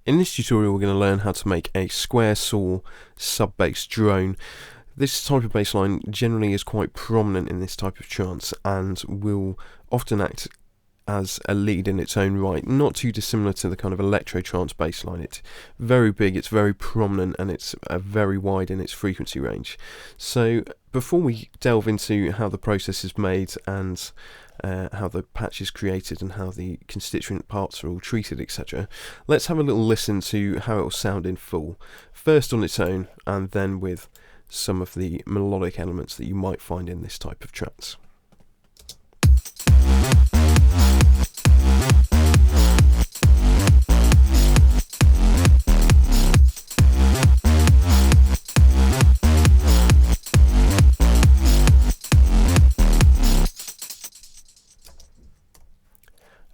In this tutorial we're going to learn how to make a square saw sub-bass drone. This type of bass line generally is quite prominent in this type of trance and will often act as a lead in its own right, not too dissimilar to the kind of electro trance bass line. It's very big, it's very prominent, and it's very wide in its frequency range. So before we delve into how the process is made and how the patch is created and how the constituent parts are all treated, etc., let's have a little listen to how it will sound in full, first on its own and then with some of the melodic elements that you might find in this type of trance.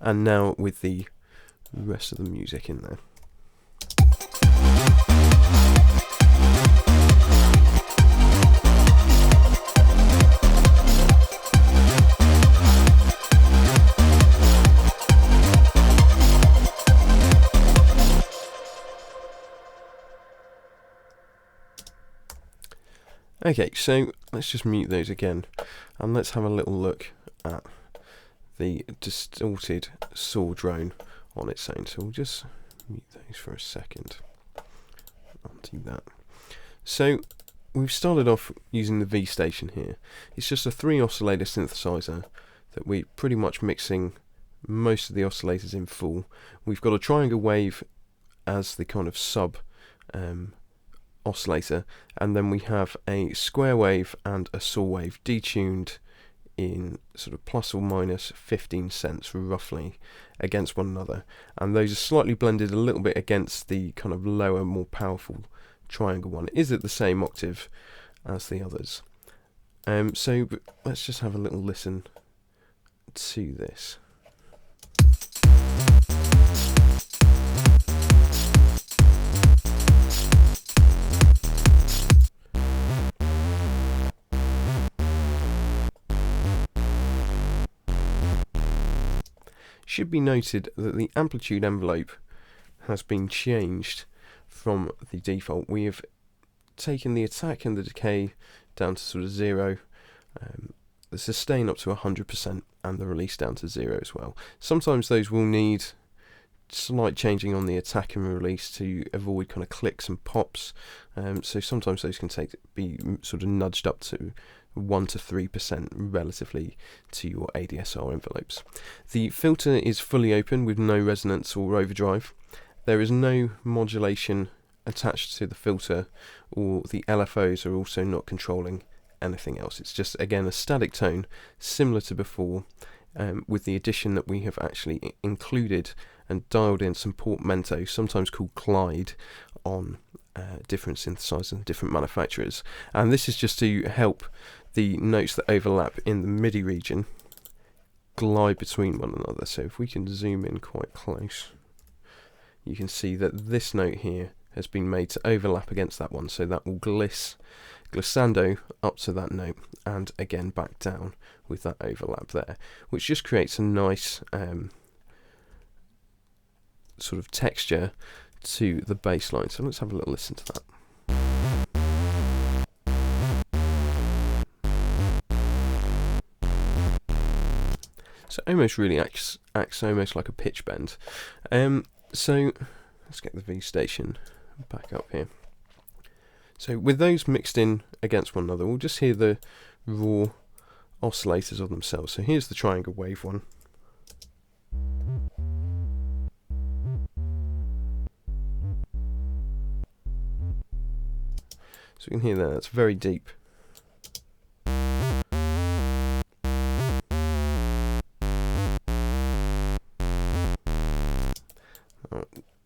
And now with the rest of the music in there. Okay, so let's just mute those again and let's have a little look at the distorted saw drone on its own. So we'll just mute those for a second. Undo that. So we've started off using the V station here. It's just a 3 oscillator synthesizer that we're pretty much mixing most of the oscillators in full. We've got a triangle wave as the kind of sub oscillator, and then we have a square wave and a saw wave detuned in sort of plus or minus 15 cents roughly against one another, and those are slightly blended a little bit against the kind of lower, more powerful triangle one. It is at the same octave as the others. So let's just have a little listen to this. Should be noted that the amplitude envelope has been changed from the default. We have taken the attack and the decay down to sort of 0, the sustain up to 100%, and the release down to 0 as well. Sometimes those will need slight changing on the attack and release to avoid kind of clicks and pops, so sometimes those can be sort of nudged up to 1 to 3% relatively to your ADSR envelopes. The filter is fully open with no resonance or overdrive. There is no modulation attached to the filter, or the LFOs are also not controlling anything else. It's just, again, a static tone similar to before, with the addition that we have actually included and dialed in some portmanteau, sometimes called Clyde, on different synthesizers and different manufacturers. And this is just to help the notes that overlap in the MIDI region glide between one another. So if we can zoom in quite close, you can see that this note here has been made to overlap against that one, so that will glissando up to that note and again back down with that overlap there, which just creates a nice sort of texture to the bass line. So let's have a little listen to that. So almost really acts almost like a pitch bend. So let's get the V station back up here. So with those mixed in against one another, we'll just hear the raw oscillators of themselves. So here's the triangle wave one. So you can hear that, it's very deep.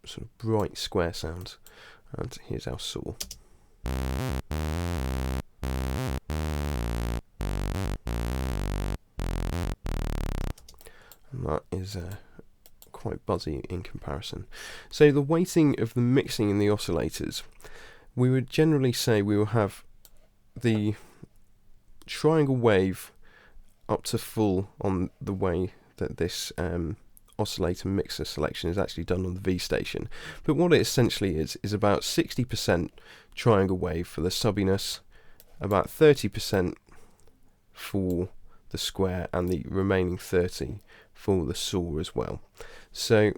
Sort of bright square sound. And here's our saw. And that is quite buzzy in comparison. So the weighting of the mixing in the oscillators, we would generally say we will have the triangle wave up to full on the way that this oscillator mixer selection is actually done on the V station. But what it essentially is about 60% triangle wave for the subbiness, about 30% for the square, and the remaining 30 for the saw as well. So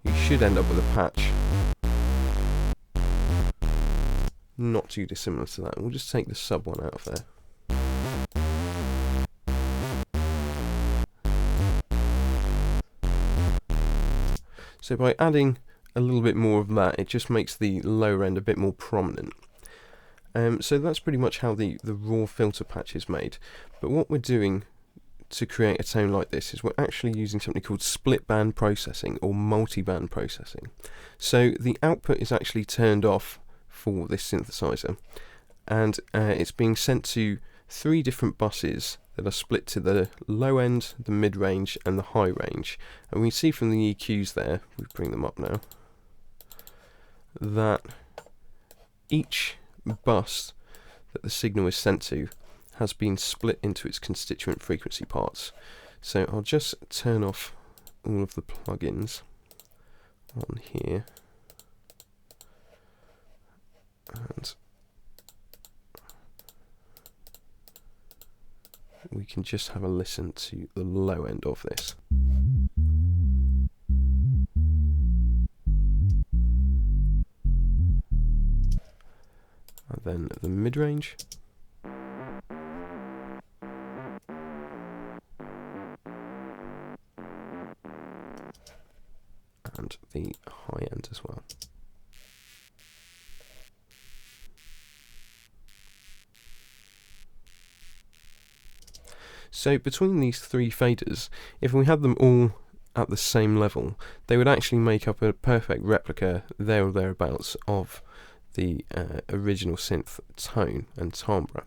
you should end up with a patch not too dissimilar to that. We'll just take the sub one out of there. So by adding a little bit more of that, it just makes the lower end a bit more prominent. So that's pretty much how the raw filter patch is made. But what we're doing to create a tone like this is we're actually using something called split band processing or multi-band processing. So the output is actually turned off for this synthesizer, and it's being sent to 3 different buses that are split to the low end, the mid-range and the high range. And we see from the EQs there, we bring them up now, that each bus that the signal is sent to has been split into its constituent frequency parts. So I'll just turn off all of the plugins on here, and we can just have a listen to the low end of this. And then the mid-range. And the high end as well. So between these 3 faders, if we had them all at the same level, they would actually make up a perfect replica, there or thereabouts, of the original synth tone and timbre.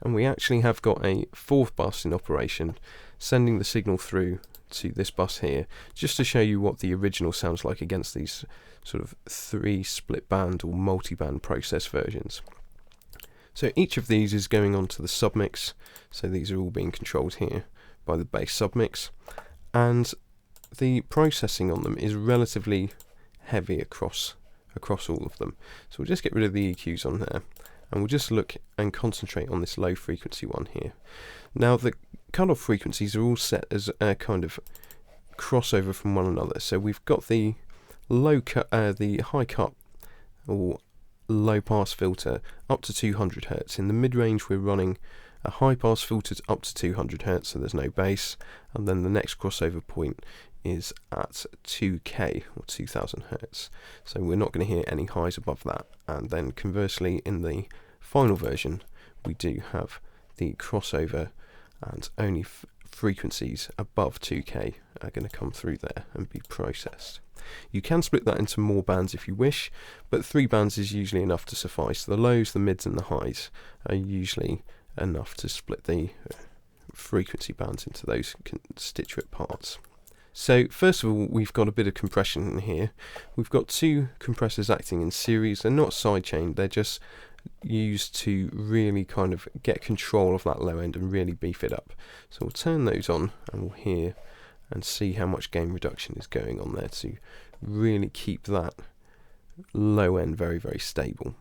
And we actually have got a 4th bus in operation, sending the signal through to this bus here, just to show you what the original sounds like against these sort of 3 split band or multi-band process versions. So each of these is going on to the submix, so these are all being controlled here by the bass submix, and the processing on them is relatively heavy across all of them. So we'll just get rid of the EQs on there, and we'll just look and concentrate on this low frequency one here. Now the cutoff frequencies are all set as a kind of crossover from one another. So we've got the the high cut or low pass filter up to 200 Hz. In the mid range we're running a high pass filter up to 200 Hz, so there's no bass, and then the next crossover point is at 2K or 2000 Hz, so we're not going to hear any highs above that. And then conversely, in the final version we do have the crossover, and only frequencies above 2K are going to come through there and be processed. You can split that into more bands if you wish, but 3 bands is usually enough to suffice. The lows, the mids and the highs are usually enough to split the frequency bands into those constituent parts. So first of all, we've got a bit of compression in here. We've got 2 compressors acting in series. They're not sidechained, they're just used to really kind of get control of that low end and really beef it up. So we'll turn those on and we'll hear and see how much gain reduction is going on there to really keep that low end very, very stable.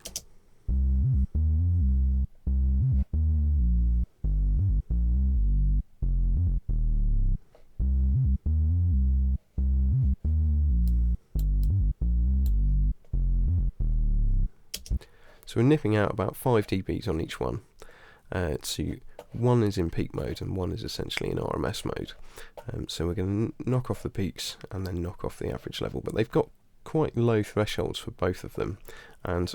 So we're nipping out about 5 dBs on each one. One is in peak mode and one is essentially in RMS mode. So we're going to knock off the peaks and then knock off the average level, but they've got quite low thresholds for both of them, and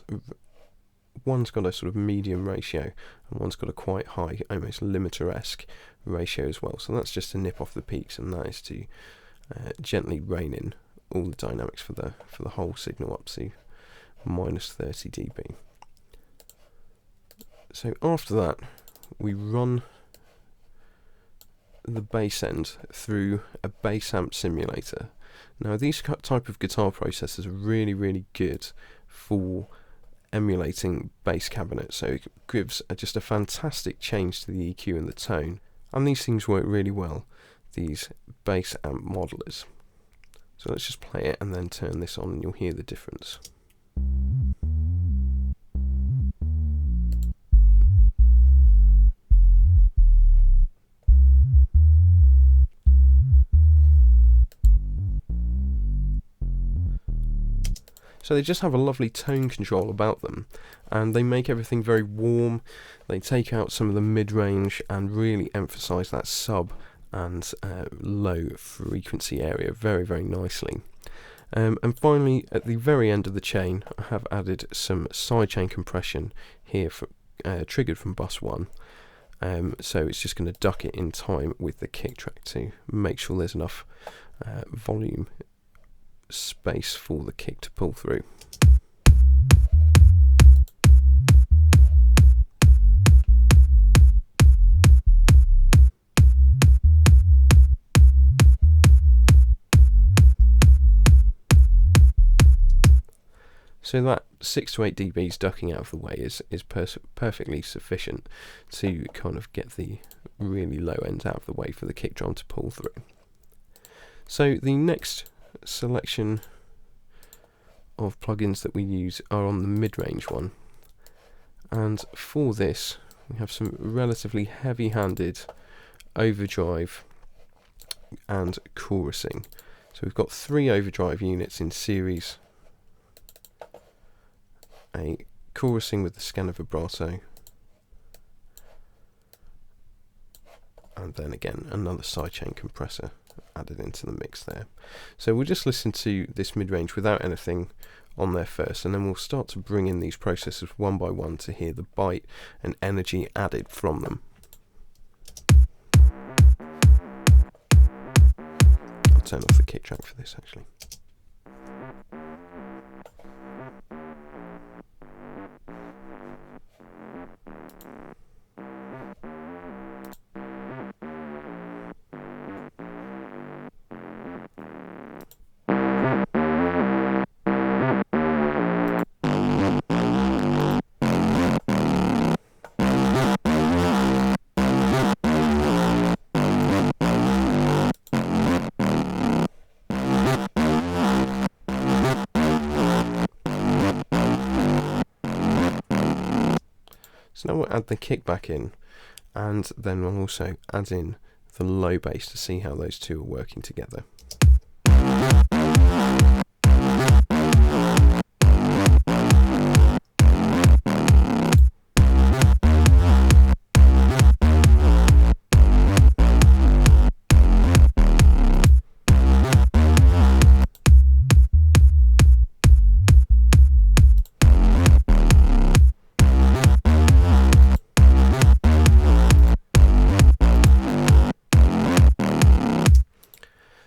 one's got a sort of medium ratio and one's got a quite high, almost limiter-esque ratio as well. So that's just to nip off the peaks, and that is to gently rein in all the dynamics for the whole signal up to minus 30 dB. So after that, we run the bass end through a bass amp simulator. Now these type of guitar processors are really, really good for emulating bass cabinets, so it gives just a fantastic change to the EQ and the tone. And these things work really well, these bass amp modelers. So let's just play it and then turn this on and you'll hear the difference. So they just have a lovely tone control about them, and they make everything very warm. They take out some of the mid-range and really emphasise that sub and low frequency area very, very nicely. And finally, at the very end of the chain, I have added some sidechain compression here, triggered from bus 1. So it's just going to duck it in time with the kick track to make sure there's enough volume space for the kick to pull through. So that 6 to 8 dBs ducking out of the way is perfectly sufficient to kind of get the really low ends out of the way for the kick drum to pull through. So the next selection of plugins that we use are on the mid-range one, and for this we have some relatively heavy-handed overdrive and chorusing. So we've got 3 overdrive units in series, a chorusing with the scanner vibrato, and then again another sidechain compressor added into the mix there. So we'll just listen to this mid-range without anything on there first, and then we'll start to bring in these processes one by one to hear the bite and energy added from them. I'll turn off the kick track for this actually. So now we'll add the kick back in, and then we'll also add in the low bass to see how those two are working together.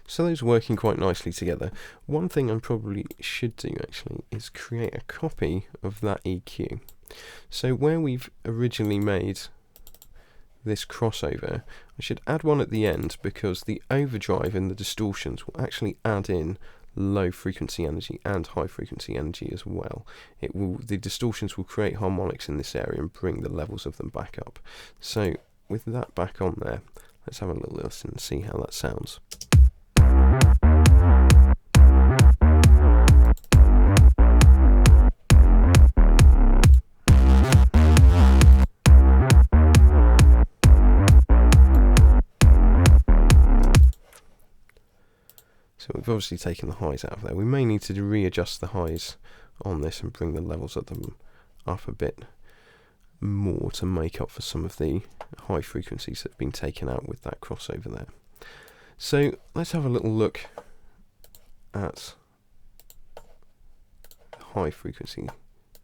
So those are working quite nicely together. One thing I probably should do actually is create a copy of that EQ. So where we've originally made this crossover, I should add one at the end, because the overdrive and the distortions will actually add in low frequency energy and high frequency energy as well. The distortions will create harmonics in this area and bring the levels of them back up. So with that back on there, let's have a little listen and see how that sounds. So we've obviously taken the highs out of there. We may need to readjust the highs on this and bring the levels of them up a bit more to make up for some of the high frequencies that have been taken out with that crossover there. So let's have a little look at the high frequency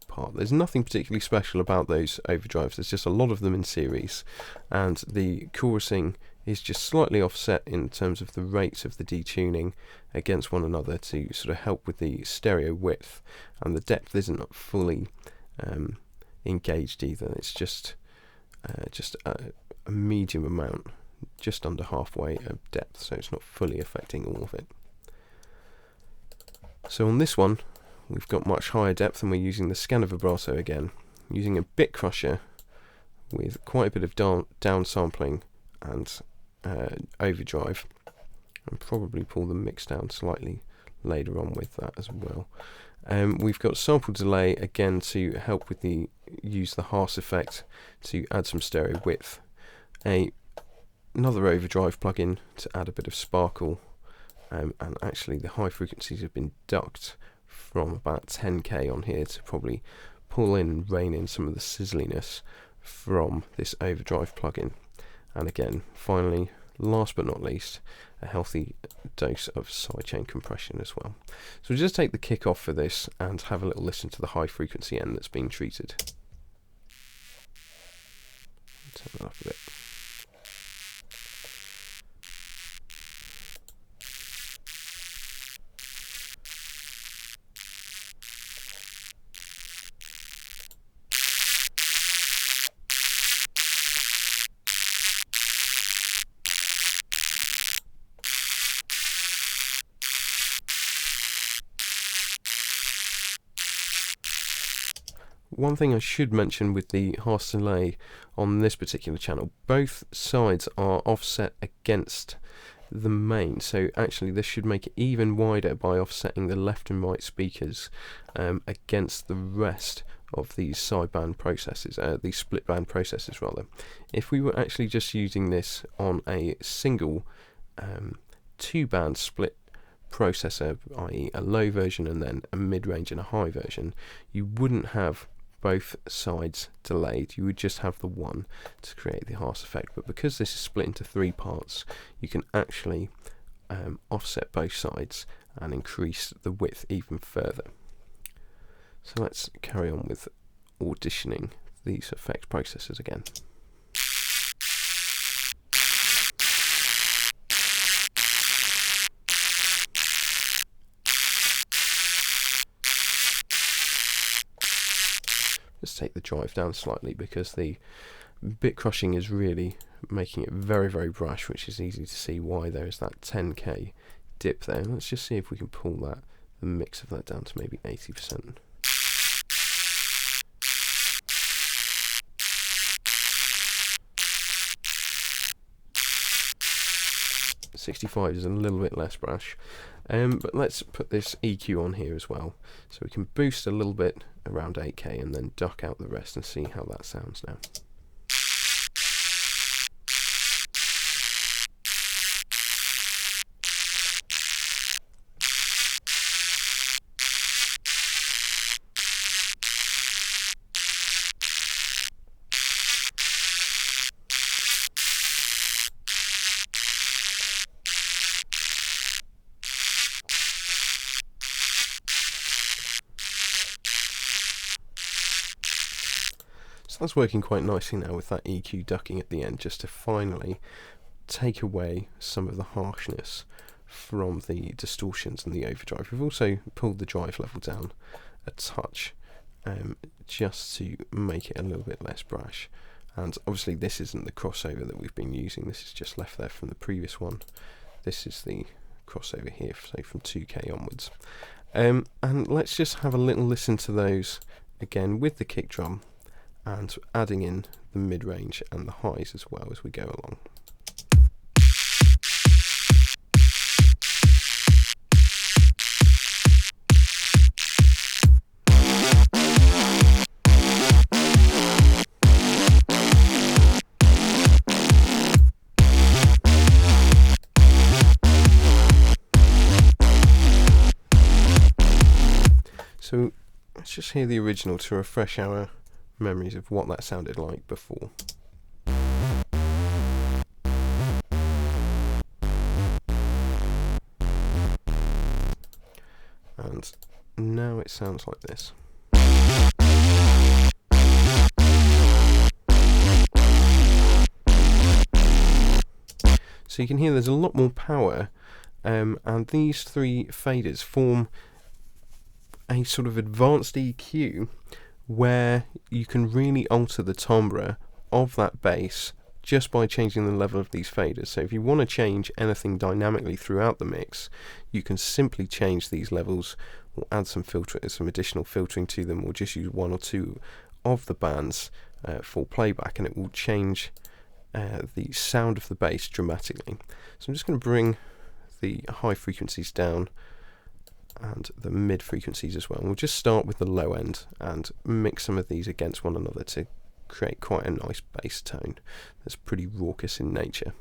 part. There's nothing particularly special about those overdrives. There's just a lot of them in series, and the chorusing is just slightly offset in terms of the rates of the detuning against one another to sort of help with the stereo width, and the depth isn't fully engaged either. It's just a medium amount, just under halfway of depth, so it's not fully affecting all of it. So on this one we've got much higher depth, and we're using the scanner vibrato again, using a bit crusher with quite a bit of down sampling and overdrive, and probably pull the mix down slightly later on with that as well. We've got sample delay again to help with use the Haas effect to add some stereo width. Another overdrive plugin to add a bit of sparkle, and actually the high frequencies have been ducked from about 10k on here to probably pull in and rein in some of the sizzliness from this overdrive plugin. And again, finally, last but not least, a healthy dose of sidechain compression as well. So we'll just take the kick off for this and have a little listen to the high frequency end that's being treated. Turn that up a bit. One thing I should mention with the Haas delay on this particular channel, both sides are offset against the main, so actually this should make it even wider by offsetting the left and right speakers against the rest of these sideband processes, these split band processes rather. If we were actually just using this on a single 2-band split processor, i.e. a low version and then a mid-range and a high version, you wouldn't have both sides delayed, you would just have the one to create the Haas effect. But because this is split into 3 parts, you can actually offset both sides and increase the width even further. So let's carry on with auditioning these effect processors again. Just take the drive down slightly because the bit crushing is really making it very, very brash, which is easy to see why there is that 10k dip there. Let's just see if we can pull the mix of that down to maybe 80%. .65 is a little bit less brash, but let's put this EQ on here as well, so we can boost a little bit around 8k and then duck out the rest and see how that sounds now. So that's working quite nicely now with that EQ ducking at the end, just to finally take away some of the harshness from the distortions and the overdrive. We've also pulled the drive level down a touch just to make it a little bit less brash. And obviously this isn't the crossover that we've been using, this is just left there from the previous one. This is the crossover here, so from 2k onwards. And let's just have a little listen to those again with the kick drum, and adding in the mid-range and the highs as well as we go along. So let's just hear the original to refresh our memories of what that sounded like before. And now it sounds like this. So you can hear there's a lot more power, and these 3 faders form a sort of advanced EQ where you can really alter the timbre of that bass just by changing the level of these faders. So if you want to change anything dynamically throughout the mix, you can simply change these levels or add some additional filtering to them, or just use 1 or 2 of the bands for playback, and it will change the sound of the bass dramatically. So I'm just going to bring the high frequencies down and the mid frequencies as well. And we'll just start with the low end and mix some of these against one another to create quite a nice bass tone that's pretty raucous in nature.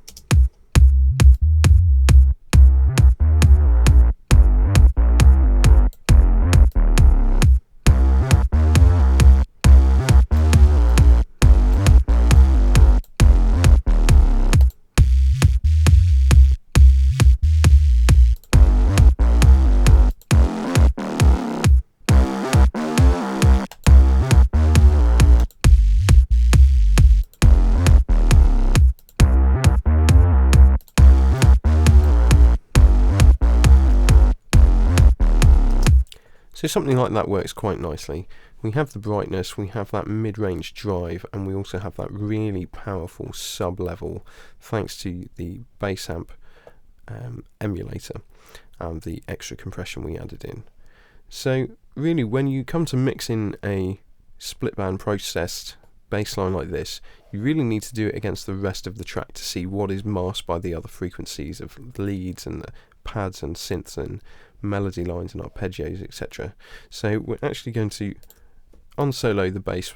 So something like that works quite nicely. We have the brightness, we have that mid-range drive, and we also have that really powerful sub-level thanks to the bass amp emulator and the extra compression we added in. So really, when you come to mix in a split band processed bassline like this, you really need to do it against the rest of the track to see what is masked by the other frequencies of leads and the pads and synths and melody lines and arpeggios, etc. So we're actually going to unsolo the bass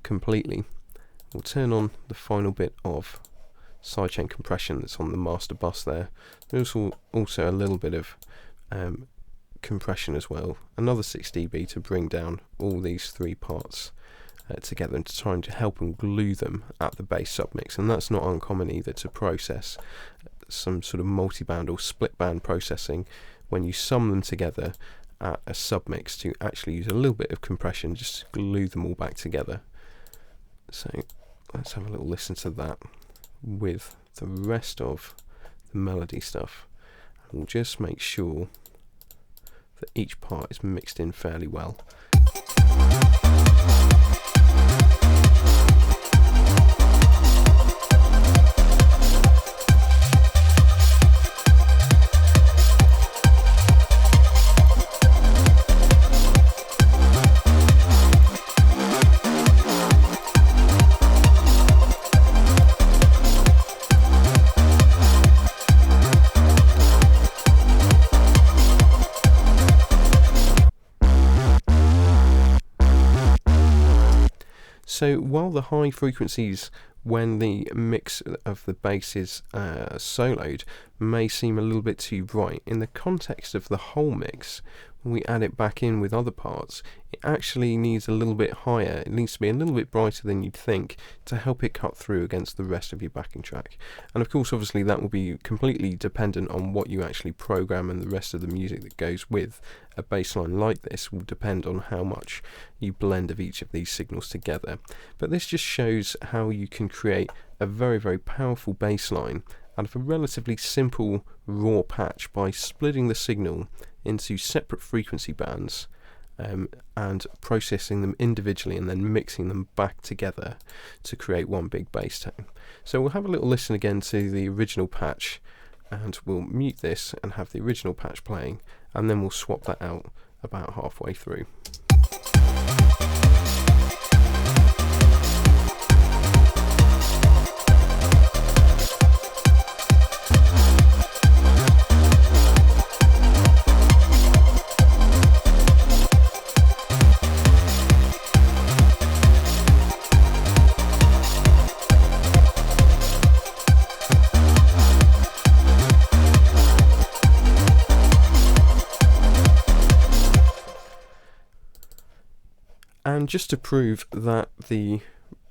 completely. We'll turn on the final bit of sidechain compression that's on the master bus there. There's also a little bit of compression as well, another 6 dB to bring down all these three parts together and to try and help and glue them at the bass submix. And that's not uncommon either to process some sort of multi-band or split band processing when you sum them together at a submix, to actually use a little bit of compression just to glue them all back together. So let's have a little listen to that with the rest of the melody stuff, and we'll just make sure that each part is mixed in fairly well. So while the high frequencies, when the mix of the bass is soloed, may seem a little bit too bright, in the context of the whole mix, when we add it back in with other parts, it actually needs a little bit higher. It needs to be a little bit brighter than you'd think to help it cut through against the rest of your backing track. And of course, obviously, that will be completely dependent on what you actually program, and the rest of the music that goes with a bassline like this will depend on how much you blend of each of these signals together. But this just shows how you can create a very, very powerful bassline out of a relatively simple raw patch by splitting the signal into separate frequency bands and processing them individually and then mixing them back together to create one big bass tone. So we'll have a little listen again to the original patch, and we'll mute this and have the original patch playing, and then we'll swap that out about halfway through. And just to prove that the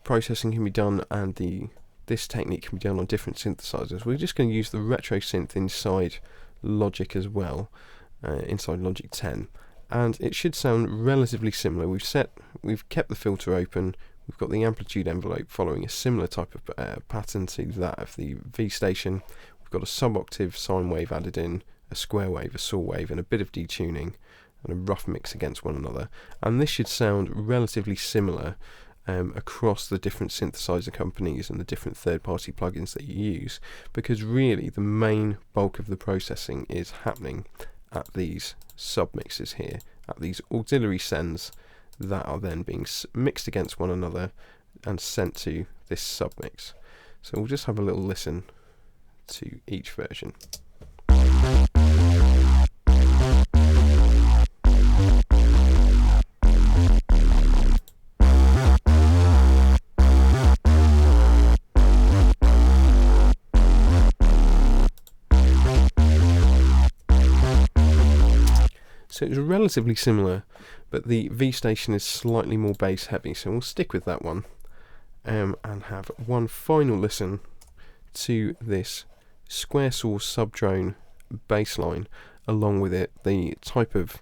processing can be done and this technique can be done on different synthesizers, we're just going to use the retro synth inside Logic as well, inside Logic 10, and it should sound relatively similar. We've kept the filter open. We've got the amplitude envelope following a similar type of pattern to that of the V station. We've got a sub-octave sine wave added in, a square wave, a saw wave, and a bit of detuning, and a rough mix against one another. And this should sound relatively similar across the different synthesizer companies and the different third-party plugins that you use, because really the main bulk of the processing is happening at these submixes here, at these auxiliary sends that are then being mixed against one another and sent to this submix. So we'll just have a little listen to each version. So it's relatively similar, but the V station is slightly more bass heavy, so we'll stick with that one, and have one final listen to this square saw subdrone bassline, along with it the type of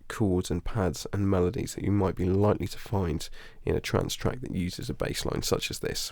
chords and pads and melodies that you might be likely to find in a trance track that uses a bassline such as this.